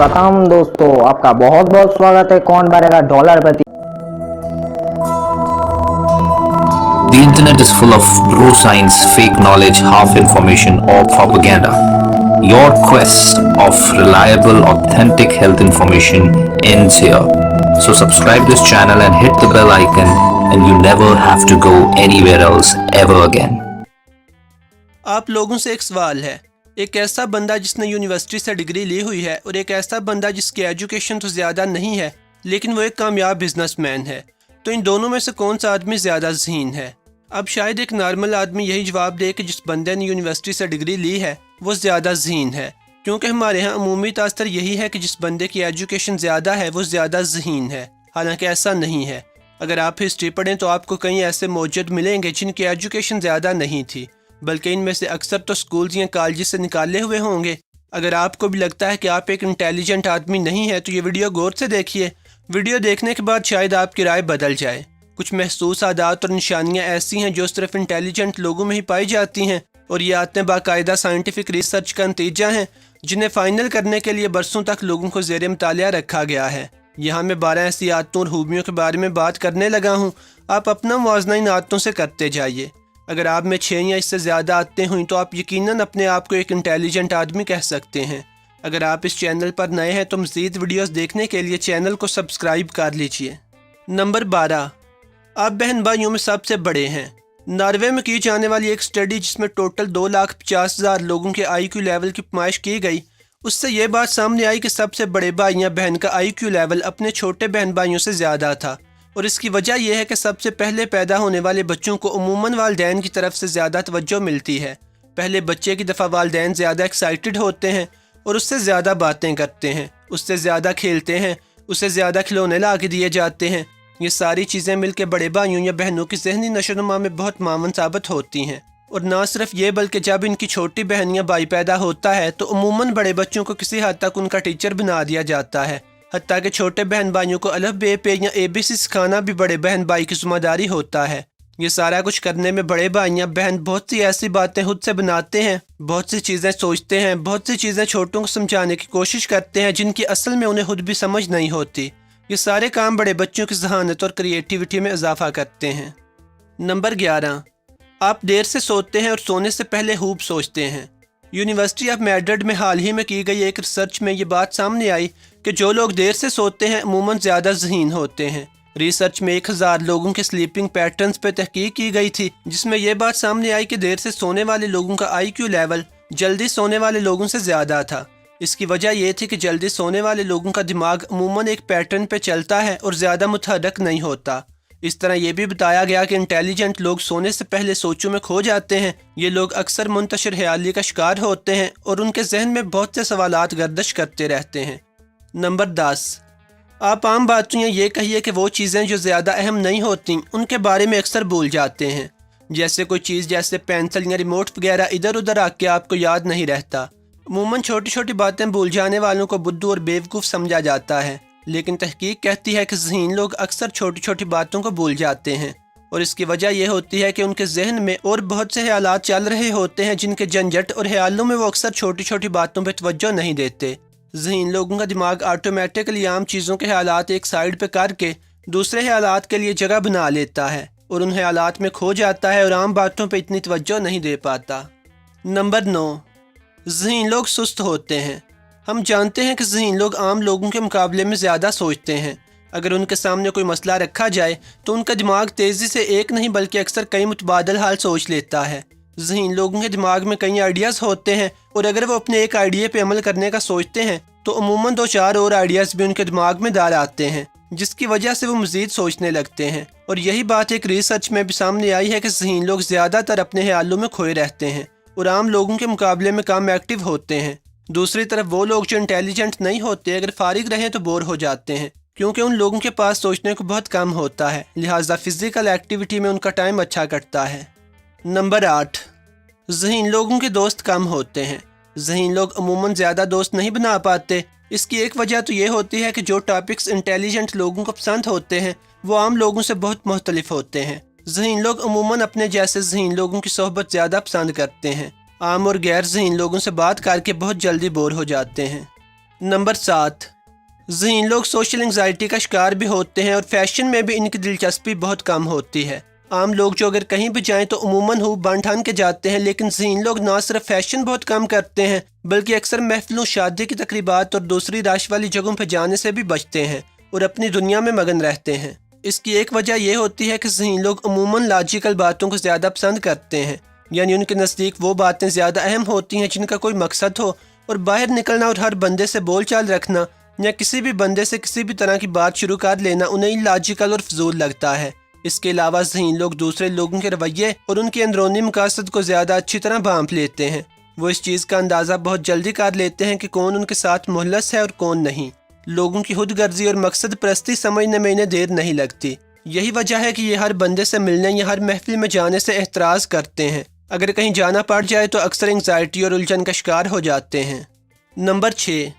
सर्वप्रथम दोस्तों आपका बहुत बहुत स्वागत है कौन बनेगा डॉलर प्रति। The internet is full of bro science, fake knowledge, half information or propaganda. Your quest of reliable, authentic health information ends here. So subscribe this channel and hit the bell icon and you never have to go anywhere else ever again. आप लोगों से एक सवाल है, एक ऐसा बंदा जिसने यूनिवर्सिटी से डिग्री ली हुई है और एक ऐसा बंदा जिसकी एजुकेशन तो ज़्यादा नहीं है लेकिन वो एक कामयाब बिजनेसमैन है, तो इन दोनों में से कौन सा आदमी ज़्यादा ज़हीन है? अब शायद एक नॉर्मल आदमी यही जवाब दे कि जिस बंदे ने यूनिवर्सिटी से डिग्री ली है वो ज़्यादा ज़हीन है, क्योंकि हमारे यहाँ अमूमी तासर यही है कि जिस बंदे की एजुकेशन ज़्यादा है वो ज़्यादा ज़हीन है। हालांकि ऐसा नहीं है। अगर आप हिस्ट्री पढ़ें तो आपको कई ऐसे मौजूद मिलेंगे जिनकी एजुकेशन ज़्यादा नहीं थी, बल्कि इनमें से अक्सर तो स्कूल्स या कॉलेज से निकाले हुए होंगे। अगर आपको भी लगता है कि आप एक इंटेलिजेंट आदमी नहीं है तो ये वीडियो गौर से देखिए। वीडियो देखने के बाद शायद आपकी राय बदल जाए। कुछ महसूस आदात और निशानियाँ ऐसी हैं जो सिर्फ इंटेलिजेंट लोगों में ही पाई जाती हैं, और ये आदतें बाकायदा साइंटिफिक रिसर्च का नतीजा हैं जिन्हें फाइनल करने के लिए बरसों तक लोगों को ज़ेर मुतालिया रखा गया है। यहाँ मैं 12 ऐसी आदतों और खूबियों के बारे में बात करने लगा हूँ। आप अपना मुवाज़ना इन आदतों से करते जाइए। अगर आप में 6 या इससे ज़्यादा आदतें हुई तो आप यकीनन अपने आप को एक इंटेलिजेंट आदमी कह सकते हैं। अगर आप इस चैनल पर नए हैं तो मज़ीद वीडियोस देखने के लिए चैनल को सब्सक्राइब कर लीजिए। नंबर 12, आप बहन भाइयों में सबसे बड़े हैं। नॉर्वे में की जाने वाली एक स्टडी जिसमें टोटल 2,50,000 लोगों के IQ लेवल की पैमाइश की गई, उससे ये बात सामने आई कि सबसे बड़े भाई या बहन का IQ लेवल अपने छोटे बहन भाइयों से ज़्यादा था। और इसकी वजह यह है कि सबसे पहले पैदा होने वाले बच्चों को अमूमन वालिदैन की तरफ से ज़्यादा तवज्जो मिलती है। पहले बच्चे की दफ़ा वालिदैन ज़्यादा एक्साइटेड होते हैं और उससे ज़्यादा बातें करते हैं, उससे ज़्यादा खेलते हैं, उसे ज़्यादा खिलौने ला के दिए जाते हैं। ये सारी चीज़ें मिलकर बड़े भाइयों या बहनों की ज़हनी नशोनुमा में बहुत मामन साबित होती हैं। और ना सिर्फ ये बल्कि जब इनकी छोटी बहन या भाई पैदा होता है तो अमूमन बड़े बच्चों को किसी हद तक उनका टीचर बना दिया जाता है। हत्ता कि छोटे बहन भाइयों को अलफ बे पे या ABC सिखाना भी बड़े बहन भाई की जिम्मेदारी होता है। ये सारा कुछ करने में बड़े भाई या बहन बहुत सी ऐसी बातें खुद से बनाते हैं, बहुत सी चीज़ें सोचते हैं, बहुत सी चीज़ें छोटों को समझाने की कोशिश करते हैं जिनकी असल में उन्हें खुद भी समझ नहीं होती। ये सारे काम बड़े बच्चों की ज़हानत और क्रिएटिविटी में इजाफा करते हैं। नंबर 11, आप देर से सोते हैं और सोने से पहले खूब सोचते हैं। यूनिवर्सिटी ऑफ मैड्रिड में हाल ही में की गई एक रिसर्च में ये बात सामने आई कि जो लोग देर से सोते हैं अमूमन ज़्यादा ज़हीन होते हैं। रिसर्च में 1000 लोगों के स्लीपिंग पैटर्न्स पर तहकीक की गई थी, जिसमें यह बात सामने आई कि देर से सोने वाले लोगों का IQ लेवल जल्दी सोने वाले लोगों से ज़्यादा था। इसकी वजह यह थी कि जल्दी सोने वाले लोगों का दिमाग अमूमन एक पैटर्न पे चलता है और ज़्यादा मुतहरक नहीं होता। इस तरह यह भी बताया गया कि इंटेलिजेंट लोग सोने से पहले सोचों में खो जाते हैं। ये लोग अक्सर मुंतशिर ख्याली का शिकार होते हैं और उनके जहन में बहुत से सवालात गर्दिश करते रहते हैं। नंबर 10, आप आम बातों या ये कहिए कि वो चीज़ें जो ज़्यादा अहम नहीं होती उनके बारे में अक्सर भूल जाते हैं। जैसे कोई चीज़ जैसे पेंसिल या रिमोट वगैरह इधर उधर आके आपको याद नहीं रहता। अमूमन छोटी छोटी बातें भूल जाने वालों को बुद्धू और बेवकूफ़ समझा जाता है, लेकिन तहकीक कहती है कि ज़हीन लोग अक्सर छोटी छोटी बातों को भूल जाते हैं, और इसकी वजह यह होती है कि उनके जहन में और बहुत से ख्यालात चल रहे होते हैं जिनके झंझट और ख्यालों में वो अक्सर छोटी छोटी बातों पर तवज्जो नहीं देते। ज़हीन लोगों का दिमाग ऑटोमेटिकली आम चीज़ों के ख्यालात एक साइड पे करके दूसरे ख्यालात के लिए जगह बना लेता है और उन ख्यालात में खो जाता है और आम बातों पे इतनी तवज्जो नहीं दे पाता। नंबर 9, ज़हीन लोग सुस्त होते हैं। हम जानते हैं कि ज़हीन लोग आम लोगों के मुकाबले में ज़्यादा सोचते हैं। अगर उनके सामने कोई मसला रखा जाए तो उनका दिमाग तेज़ी से एक नहीं बल्कि अक्सर कई मुतबादल हाल सोच लेता है। ज़हीन लोगों के दिमाग में कई आइडियाज़ होते हैं और अगर वो अपने एक आइडिया पे अमल करने का सोचते हैं तो अमूमन 2-4 और आइडियाज़ भी उनके दिमाग में डाल आते हैं, जिसकी वजह से वो मज़ीद सोचने लगते हैं। और यही बात एक रिसर्च में भी सामने आई है कि ज़हीन लोग ज़्यादातर अपने ख्यालों में खोए रहते हैं और आम लोगों के मुकाबले में कम एक्टिव होते हैं। दूसरी तरफ वो लोग जो इंटेलिजेंट नहीं होते अगर फारिग रहें तो बोर हो जाते हैं, क्योंकि उन लोगों के पास सोचने को बहुत कम होता है, लिहाजा फिजिकल एक्टिविटी में उनका टाइम अच्छा कटता है। नंबर 8, ज़हीन लोगों के दोस्त कम होते हैं। ज़हीन लोग अमूमन ज़्यादा दोस्त नहीं बना पाते। इसकी एक वजह तो ये होती है कि जो टॉपिक्स इंटेलिजेंट लोगों को पसंद होते हैं वो आम लोगों से बहुत मुख्तलिफ होते हैं। ज़हीन लोग अमूमन अपने जैसे ज़हीन लोगों की सोहबत ज़्यादा पसंद करते हैं। आम और गैर ज़हीन लोगों से बात करके बहुत जल्दी बोर हो जाते हैं। नंबर 7, ज़हीन लोग सोशल एंग्जाइटी का शिकार भी होते हैं और फैशन में भी इनकी दिलचस्पी बहुत कम होती है। आम लोग जो अगर कहीं भी जाएं तो उमूमन हो बन ठान के जाते हैं, लेकिन ज़हीन लोग ना सिर्फ फैशन बहुत कम करते हैं बल्कि अक्सर महफिलों, शादी की तकरीबात और दूसरी रश वाली जगहों पर जाने से भी बचते हैं और अपनी दुनिया में मगन रहते हैं। इसकी एक वजह यह होती है कि ज़हीन लोग अमूमन लॉजिकल बातों को ज़्यादा पसंद करते हैं, यानी उनके नज़दीक वो बातें ज़्यादा अहम होती हैं जिनका कोई मकसद हो, और बाहर निकलना और हर बंदे से बोल चाल रखना या किसी भी बंदे से किसी भी तरह की बात शुरू कर लेना उन्हें लॉजिकल और फजूल लगता है। इसके अलावा ज़हीन लोग दूसरे लोगों के रवैये और उनके अंदरूनी मकासद को ज़्यादा अच्छी तरह भांप लेते हैं। वो इस चीज़ का अंदाज़ा बहुत जल्दी कर लेते हैं कि कौन उनके साथ मुहलस है और कौन नहीं। लोगों की खुद गर्जी और मकसद परस्ती समझने में इन्हें देर नहीं लगती। यही वजह है कि ये हर बंदे से मिलने या हर महफिल में जाने से एहतराज़ करते हैं। अगर कहीं जाना पड़ जाए तो अक्सर एंग्जाइटी और उलझन का शिकार हो जाते हैं। नंबर 6,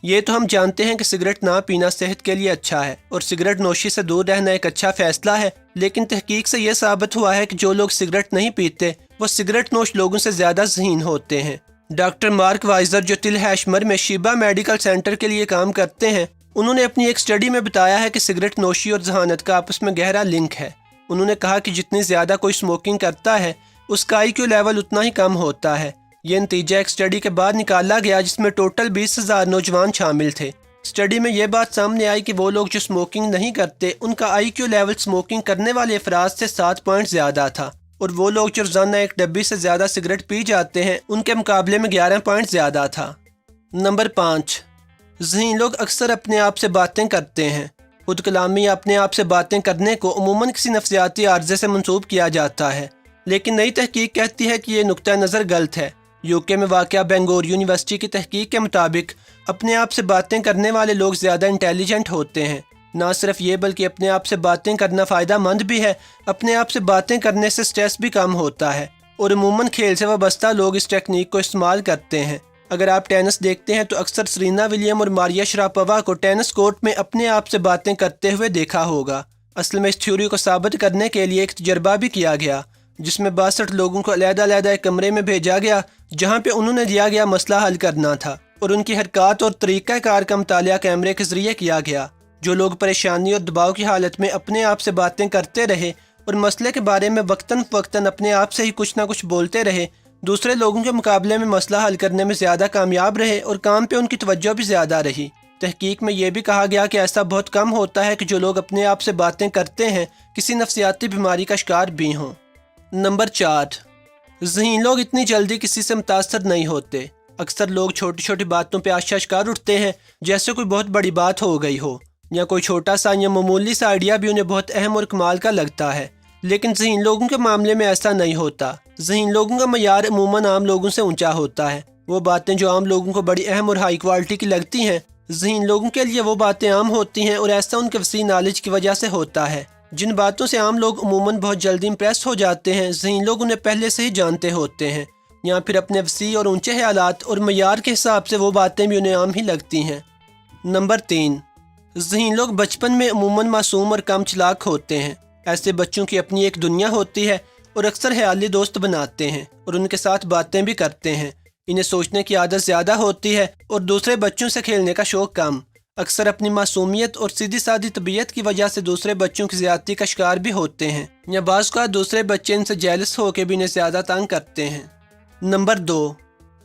ये तो हम जानते हैं कि सिगरेट ना पीना सेहत के लिए अच्छा है और सिगरेट नोशी से दूर रहना एक अच्छा फैसला है, लेकिन तहकीक से यह साबित हुआ है कि जो लोग सिगरेट नहीं पीते वो सिगरेट नोश लोगों से ज़्यादा ज़हीन होते हैं। डॉक्टर मार्क वाइजर जो तिलहैशमर में शिबा मेडिकल सेंटर के लिए काम करते हैं, उन्होंने अपनी एक स्टडी में बताया है कि सिगरेट नोशी और जहानत का आपस में गहरा लिंक है। उन्होंने कहा कि जितनी ज़्यादा कोई स्मोकिंग करता है उसका IQ लेवल उतना ही कम होता है। ये नतीजा एक स्टडी के बाद निकाला गया जिसमें टोटल 20,000 नौजवान शामिल थे। स्टडी में यह बात सामने आई कि वो लोग जो स्मोकिंग नहीं करते उनका IQ लेवल स्मोकिंग करने वाले अफराद से 7 पॉइंट ज़्यादा था, और वो लोग जो रोज़ाना एक डब्बी से ज़्यादा सिगरेट पी जाते हैं उनके मुकाबले में 11 पॉइंट ज़्यादा था। नंबर 5, ज़हीन लोग अक्सर अपने आप से बातें करते हैं। खुद कलामी या अपने आप से बातें करने को अमूमन किसी नफ्सियाती आर्जे से मंसूब किया जाता है, लेकिन नई तहकीक कहती है कि ये नुक्ता नज़र गलत है। UK में वाक़या बेंगोर यूनिवर्सिटी की तहकीक के मुताबिक अपने आप से बातें करने वाले लोग ज़्यादा इंटेलिजेंट होते हैं। ना सिर्फ ये बल्कि अपने आप से बातें करना फ़ायदा मंद भी है। अपने आप से बातें करने से स्ट्रेस भी कम होता है और अमूमन खेल से वाबस्ता लोग इस टेक्निक को इस्तेमाल करते हैं। अगर आप टेनिस देखते हैं तो अक्सर सरीना विलियम और मारिया शरापोवा को टेनिस कोर्ट में अपने आप से बातें करते हुए देखा होगा। असल में इस थ्योरी को साबित करने के लिए एक तजर्बा भी किया गया जिसमें 62 लोगों को अलग-अलग एक कमरे में भेजा गया जहां पे उन्होंने दिया गया मसला हल करना था और उनकी हरकत और तरीक़ाकार का मुतालिया कैमरे के ज़रिए किया गया। जो लोग परेशानी और दबाव की हालत में अपने आप से बातें करते रहे और मसले के बारे में वक्तन फ़वक्तन अपने आप से ही कुछ ना कुछ बोलते रहे, दूसरे लोगों के मुकाबले में मसला हल करने में ज़्यादा कामयाब रहे और काम पे उनकी तवज्जो भी ज़्यादा रही। तहकीक में यह भी कहा गया कि ऐसा बहुत कम होता है कि जो लोग अपने आप से बातें करते हैं किसी नफ्सियाती बीमारी का शिकार भी हों। नंबर 4, ज़हीन लोग इतनी जल्दी किसी से मुतासर नहीं होते। अक्सर लोग छोटी छोटी बातों पे आशा शिकार उठते हैं, जैसे कोई बहुत बड़ी बात हो गई हो या कोई छोटा सा या मामूली सा आइडिया भी उन्हें बहुत अहम और कमाल का लगता है, लेकिन ज़हीन लोगों के मामले में ऐसा नहीं होता। ज़हीन लोगों का मयार अमूमन आम लोगों से ऊंचा होता है। वो बातें जो आम लोगों को बड़ी अहम और हाई क्वालिटी की लगती हैं, ज़हीन लोगों के लिए वो बातें आम होती हैं और ऐसा उनके वसी नॉलेज की वजह से होता है। जिन बातों से आम लोग अमूमन बहुत जल्दी इम्प्रेस हो जाते हैं, ज़हीन लोग उन्हें पहले से ही जानते होते हैं या फिर अपने वसी और ऊंचे ख्यालात और मयार के हिसाब से वो बातें भी उन्हें आम ही लगती हैं। नंबर 3, ज़हीन लोग बचपन में अमूमन मासूम और कम चालाक होते हैं। ऐसे बच्चों की अपनी एक दुनिया होती है और अक्सर ख्याली दोस्त बनाते हैं और उनके साथ बातें भी करते हैं। इन्हें सोचने की आदत ज़्यादा होती है और दूसरे बच्चों से खेलने का शौक़ कम। अक्सर अपनी मासूमियत और सीधी सादी तबीयत की वजह से दूसरे बच्चों की ज़्यादती का शिकार भी होते हैं या बाज़ का दूसरे बच्चे इनसे जेलस होकर भी इन्हें ज़्यादा तंग करते हैं। नंबर 2,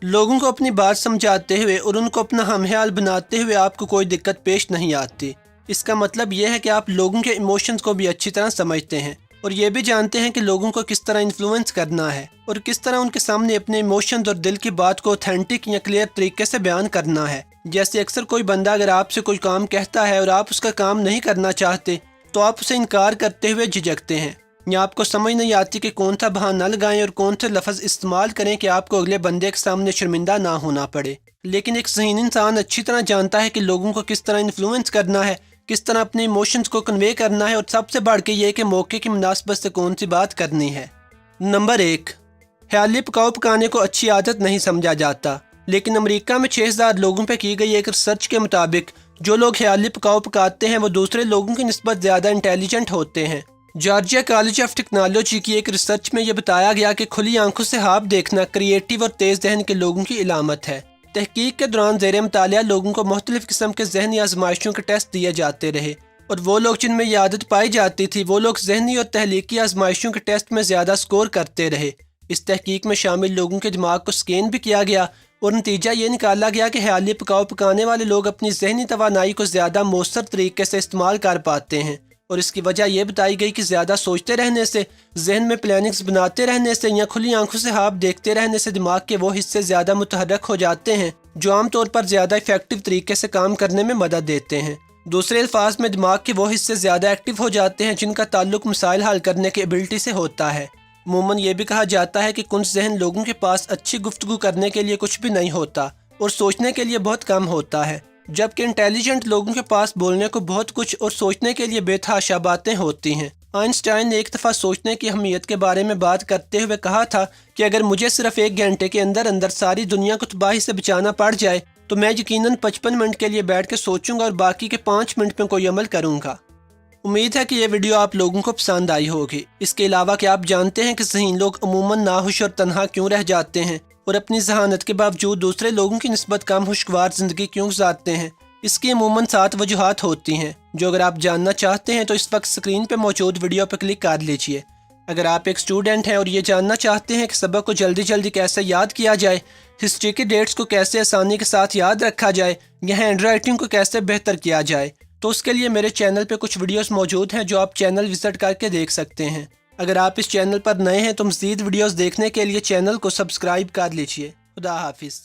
लोगों को अपनी बात समझाते हुए और उनको अपना हमख्याल बनाते हुए आपको कोई दिक्कत पेश नहीं आती। इसका मतलब यह है कि आप लोगों के इमोशंस को भी अच्छी तरह समझते हैं और ये भी जानते हैं कि लोगों को किस तरह इन्फ्लुएंस करना है और किस तरह उनके सामने अपने इमोशंस और दिल की बात को ऑथेंटिक या क्लियर तरीके से बयान करना है। जैसे अक्सर कोई बंदा अगर आपसे कोई काम कहता है और आप उसका काम नहीं करना चाहते तो आप उसे इनकार करते हुए झिझकते हैं या आपको समझ नहीं आती कि कौन सा बहाना लगाएं और कौन से लफ्ज़ इस्तेमाल करें कि आपको अगले बंदे के सामने शर्मिंदा ना होना पड़े। लेकिन एक ज़हीन इंसान अच्छी तरह जानता है कि लोगों को किस तरह इन्फ्लुएंस करना है, किस तरह अपने इमोशंस को कन्वे करना है और सबसे बढ़ के ये कि मौके की मुनासबत से कौन सी बात करनी है। नंबर 1, ख्याली पकाओ पकाने को अच्छी आदत नहीं समझा जाता, लेकिन अमेरिका में 6000 लोगों पर की गई एक रिसर्च के मुताबिक जो लोग ख्याली पकाओ पकाते हैं वो दूसरे लोगों की निस्बत ज़्यादा इंटेलिजेंट होते हैं। जॉर्जिया कॉलेज ऑफ टेक्नोलॉजी की एक रिसर्च में यह बताया गया कि खुली आंखों से ख्वाब देखना क्रिएटिव और तेज़ ज़हन के लोगों की इलामत है। تحقیق کے دوران زیر مطالعہ لوگوں کو مختلف قسم کے ذہنی آزمائشوں کے ٹیسٹ دیے جاتے رہے اور وہ لوگ جن میں یہ عادت پائی جاتی تھی وہ لوگ ذہنی اور تخلیقی آزمائشوں کے ٹیسٹ میں زیادہ سکور کرتے رہے۔ اس تحقیق میں شامل لوگوں کے دماغ کو سکین بھی کیا گیا اور نتیجہ یہ نکالا گیا کہ خیالی پکاؤ پکانے والے لوگ اپنی ذہنی توانائی کو زیادہ مؤثر طریقے سے استعمال کر پاتے ہیں، اور اس کی وجہ یہ بتائی گئی کہ زیادہ سوچتے رہنے سے، ذہن میں پلاننگز بناتے رہنے سے یا کھلی آنکھوں سے خواب دیکھتے رہنے سے دماغ کے وہ حصے زیادہ متحرک ہو جاتے ہیں جو عام طور پر زیادہ افیکٹو طریقے سے کام کرنے میں مدد دیتے ہیں۔ دوسرے الفاظ میں دماغ کے وہ حصے زیادہ ایکٹیو ہو جاتے ہیں جن کا تعلق مسائل حل کرنے کی ایبلٹی سے ہوتا ہے۔ عموماً یہ بھی کہا جاتا ہے کہ کنج ذہن لوگوں کے پاس اچھی گفتگو کرنے کے لیے کچھ بھی نہیں ہوتا اور سوچنے کے لیے بہت کم ہوتا ہے، جبکہ انٹیلیجنٹ لوگوں کے پاس بولنے کو بہت کچھ اور سوچنے کے لیے بے تحاشا باتیں ہوتی ہیں۔ آئنسٹائن نے ایک دفعہ سوچنے کی اہمیت کے بارے میں بات کرتے ہوئے کہا تھا کہ اگر مجھے صرف 1 گھنٹے کے اندر اندر ساری دنیا کو تباہی سے بچانا پڑ جائے تو میں یقیناً 55 منٹ کے لیے بیٹھ کے سوچوں گا اور باقی کے 5 منٹ میں کوئی عمل کروں گا۔ امید ہے کہ یہ ویڈیو آپ لوگوں کو پسند آئی ہوگی۔ اس کے علاوہ کہ آپ جانتے ہیں کہ ذہین لوگ عموماً ناخوش اور تنہا کیوں رہ جاتے ہیں اور اپنی ذہانت کے باوجود دوسرے لوگوں کی نسبت کم خوشگوار زندگی کیوں گزارتے ہیں؟ اس کی عموماً 7 وجوہات ہوتی ہیں جو اگر آپ جاننا چاہتے ہیں تو اس وقت اسکرین پہ موجود ویڈیو پہ کلک کر لیجئے۔ اگر آپ ایک اسٹوڈنٹ ہیں اور یہ جاننا چاہتے ہیں کہ سبق کو جلدی جلدی کیسے یاد کیا جائے، ہسٹری کے ڈیٹس کو کیسے آسانی کے ساتھ یاد رکھا جائے یا ہینڈ رائٹنگ کو کیسے بہتر کیا جائے، تو اس کے لیے میرے چینل پہ کچھ ویڈیوز موجود ہیں جو آپ چینل وزٹ کر کے دیکھ سکتے ہیں۔ اگر آپ اس چینل پر نئے ہیں تو مزید ویڈیوز دیکھنے کے لیے چینل کو سبسکرائب کر لیجئے۔ خدا حافظ۔